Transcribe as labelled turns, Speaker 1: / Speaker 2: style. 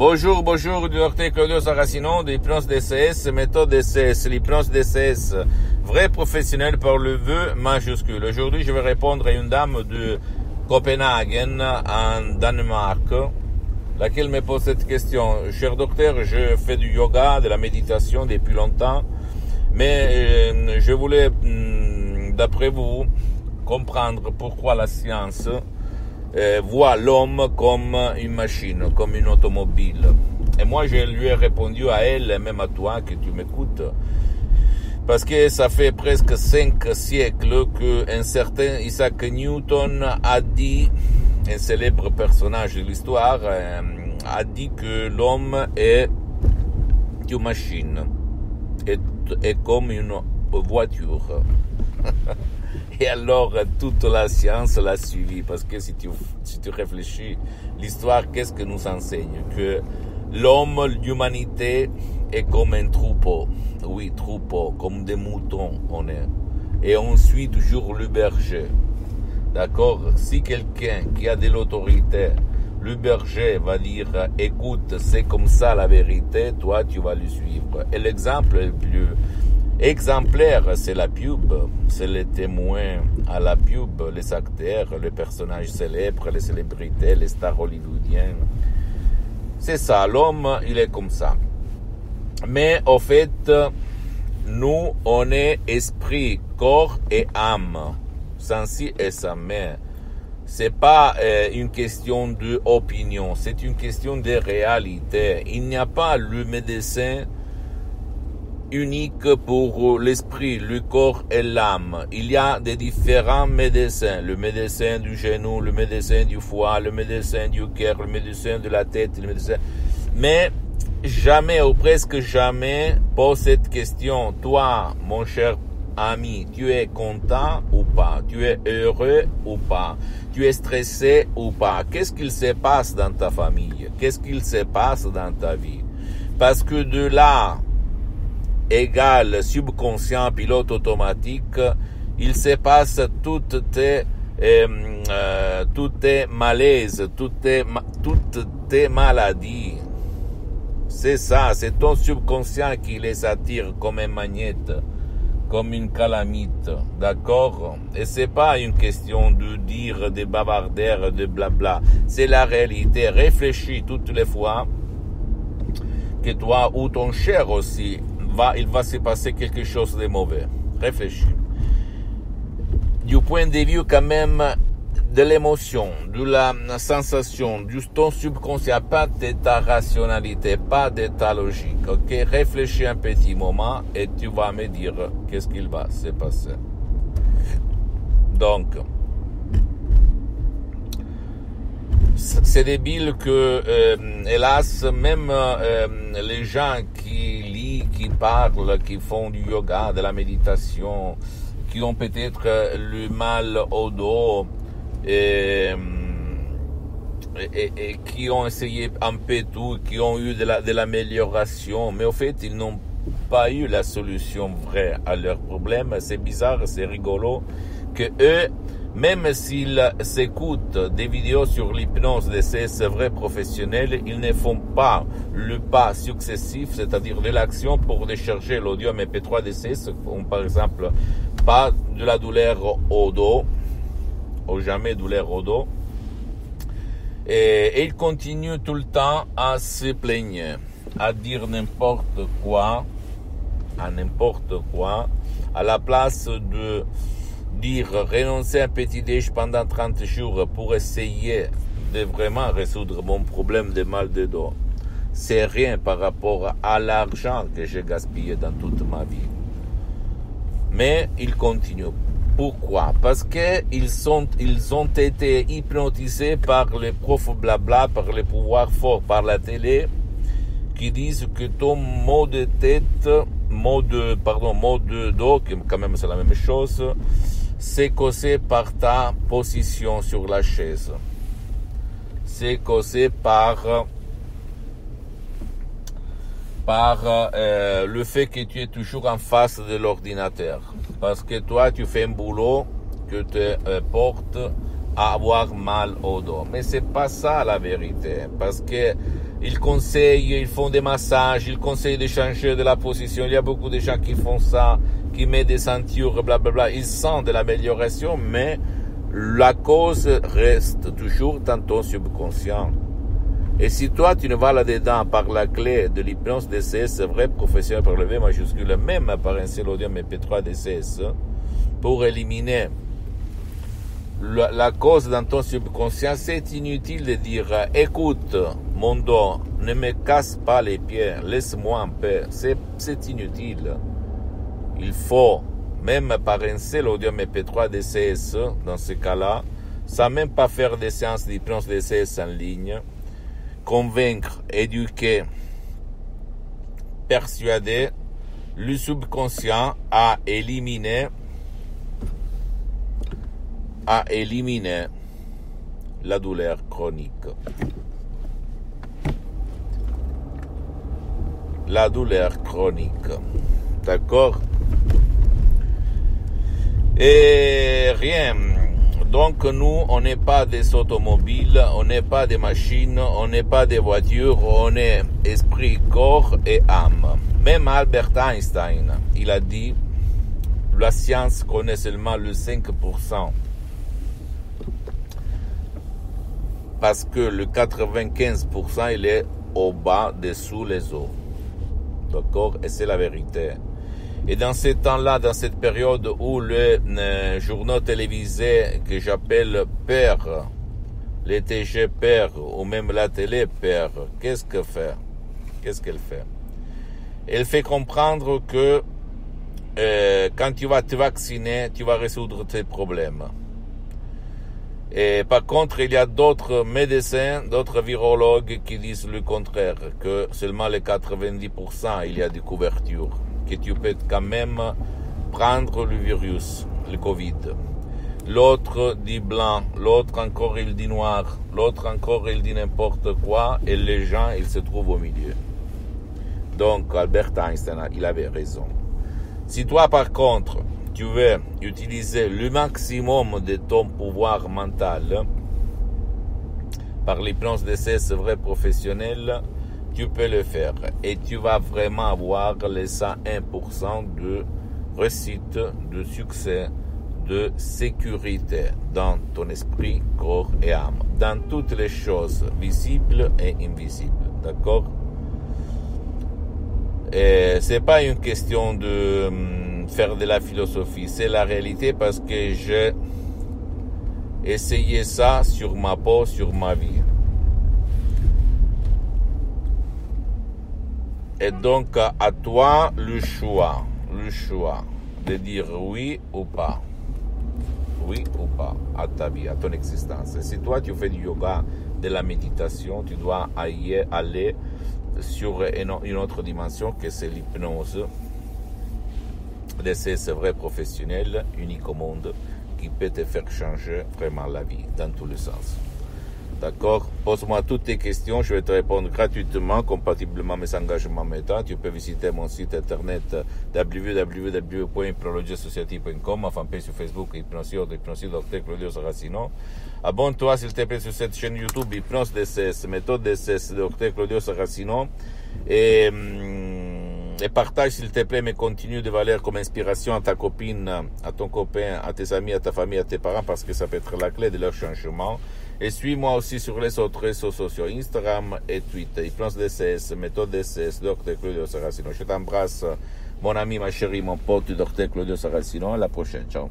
Speaker 1: Bonjour, du docteur Claudio Saracino de l'hypnose DCS, méthode DCS, l'hypnose DCS, vrai professionnel par le vœu majuscule. Aujourd'hui, je vais répondre à une dame de Copenhague, en Danemark, laquelle me pose cette question. Cher docteur, je fais du yoga, de la méditation depuis longtemps, mais je voulais, d'après vous, comprendre pourquoi la science voit l'homme comme une machine, comme une automobile. Et moi, je lui ai répondu à elle, même à toi que tu m'écoutes, parce que ça fait presque 5 siècles qu'un certain Isaac Newton a dit, un célèbre personnage de l'histoire, a dit que l'homme est une machine, est comme une voiture. Et alors, toute la science l'a suivi, parce que si tu réfléchis, l'histoire, qu'est-ce que nous enseigne? Que l'homme, l'humanité, est comme un troupeau. Oui, troupeau, comme des moutons, on est. Et on suit toujours le berger. D'accord? Si quelqu'un qui a de l'autorité, le berger va dire, écoute, c'est comme ça la vérité, toi, tu vas le suivre. Et l'exemple le plus exemplaire, c'est la pub, c'est les témoins à la pub, les acteurs, les personnages célèbres, les célébrités, les stars hollywoodiennes. C'est ça, l'homme, il est comme ça. Mais au fait, nous, on est esprit, corps et âme, sans si et sans mais. C'est pas une question d'opinion, c'est une question de réalité. Il n'y a pas le médecin unique pour l'esprit, le corps et l'âme. Il y a des différents médecins. Le médecin du genou, le médecin du foie, le médecin du cœur, le médecin de la tête, le médecin. Mais jamais ou presque jamais pose cette question. Toi, mon cher ami, tu es content ou pas? Tu es heureux ou pas? Tu es stressé ou pas? Qu'est-ce qu'il se passe dans ta famille? Qu'est-ce qu'il se passe dans ta vie? Parce que de là, égal subconscient, pilote automatique, il se passe toutes tes malaises, toutes tes maladies. C'est ça, c'est ton subconscient qui les attire comme un magnet, comme une calamite, d'accord? Et c'est pas une question de dire des bavardaires, de blabla. C'est la réalité. Réfléchis toutes les fois que toi ou ton cher aussi, il va se passer quelque chose de mauvais. Réfléchis. Du point de vue quand même de l'émotion, de la sensation, du ton subconscient, pas de ta rationalité, pas de ta logique. Ok, réfléchis un petit moment et tu vas me dire qu'est-ce qu'il va se passer. Donc, c'est débile que, hélas, même les gens qui lisent, qui parlent, qui font du yoga, de la méditation, qui ont peut-être le mal au dos et qui ont essayé un peu tout, qui ont eu de l'amélioration, mais au fait, ils n'ont pas eu la solution vraie à leurs problèmes. C'est bizarre, c'est rigolo que eux, même s'ils s'écoutent des vidéos sur l'hypnose de ces vrais professionnels, ils ne font pas le pas successif, c'est-à-dire de l'action pour décharger l'audio MP3 DCS, comme par exemple, pas de la douleur au dos, ou jamais douleur au dos. Et ils continuent tout le temps à se plaindre, à dire n'importe quoi, à la place de dire renoncer à un petit déj pendant 30 jours pour essayer de vraiment résoudre mon problème de mal de dos. C'est rien par rapport à l'argent que j'ai gaspillé dans toute ma vie. Mais ils continuent. Pourquoi? Parce que ils ont été hypnotisés par les profs blabla, par les pouvoirs forts, par la télé, qui disent que ton mot de tête, mot de dos, qui quand même c'est la même chose, c'est causé par ta position sur la chaise. C'est causé par le fait que tu es toujours en face de l'ordinateur. Parce que toi, tu fais un boulot que te porte à avoir mal au dos. Mais c'est pas ça la vérité. Parce que Ils conseillent, ils font des massages, ils conseillent de changer de la position. Il y a beaucoup de gens qui font ça, qui mettent des ceintures, blablabla. Ils sentent de l'amélioration, mais la cause reste toujours dans ton subconscient. Et si toi, tu ne vas là-dedans par la clé de l'hypnose DCS, vrai professionnel par le V majuscule, même par un seul audio MP3 DCS, pour éliminer la cause dans ton subconscient, c'est inutile de dire « Écoute, mon dos, ne me casse pas les pieds, laisse-moi en paix ». C'est inutile. Il faut, même par un seul audio MP3 DCS, dans ce cas-là, sans même pas faire des séances d'hypnose DCS en ligne, convaincre, éduquer, persuader le subconscient à éliminer la douleur chronique. La douleur chronique. D'accord? Et rien. Donc nous, on n'est pas des automobiles, on n'est pas des machines, on n'est pas des voitures, on est esprit, corps et âme. Même Albert Einstein, il a dit, la science connaît seulement le 5%. Parce que le 95%, il est au bas, dessous les eaux. D'accord? Et c'est la vérité. Et dans ces temps-là, dans cette période où les journaux télévisés que j'appelle perd, les TG perd, ou même la télé perd, qu'est-ce qu'elle fait? Elle fait comprendre que quand tu vas te vacciner, tu vas résoudre tes problèmes. Et par contre, il y a d'autres médecins, d'autres virologues qui disent le contraire, que seulement les 90%, il y a des couvertures, que tu peux quand même prendre le virus, le Covid. L'autre dit blanc, l'autre encore il dit noir, l'autre encore il dit n'importe quoi, et les gens, ils se trouvent au milieu. Donc, Albert Einstein, il avait raison. Si toi, par contre, tu veux utiliser le maximum de ton pouvoir mental par l'hypnose DCS vrai professionnel, tu peux le faire et tu vas vraiment avoir les 101% de réussite, de succès, de sécurité dans ton esprit, corps et âme, dans toutes les choses visibles et invisibles, d'accord? Et c'est pas une question de faire de la philosophie, c'est la réalité parce que j'ai essayé ça sur ma peau, sur ma vie. Et donc à toi le choix de dire oui ou pas à ta vie, à ton existence. Et si toi tu fais du yoga, de la méditation, tu dois aller sur une autre dimension que c'est l'hypnose. C'est vrai professionnel, unique au monde, qui peut te faire changer vraiment la vie, dans tous les sens. D'accord? Pose-moi toutes tes questions, je vais te répondre gratuitement, compatiblement à mes engagements méta. Tu peux visiter mon site internet www.hypnologiassociative.com, ma fanpage sur Facebook, Hypnosie Dr Claudio Saracino. Abonne-toi s'il te plaît sur cette chaîne YouTube, Hypnose DCS, méthode DCS, Dr Claudio Saracino. Et partage s'il te plaît mes contenus de valeur comme inspiration à ta copine, à ton copain, à tes amis, à ta famille, à tes parents, parce que ça peut être la clé de leur changement. Et suis-moi aussi sur les autres réseaux sociaux, Instagram et Twitter, Hypnose DCS, méthode DCS, Dr Claudio Saracino. Je t'embrasse, mon ami, ma chérie, mon pote, Dr Claudio Saracino. À la prochaine, ciao.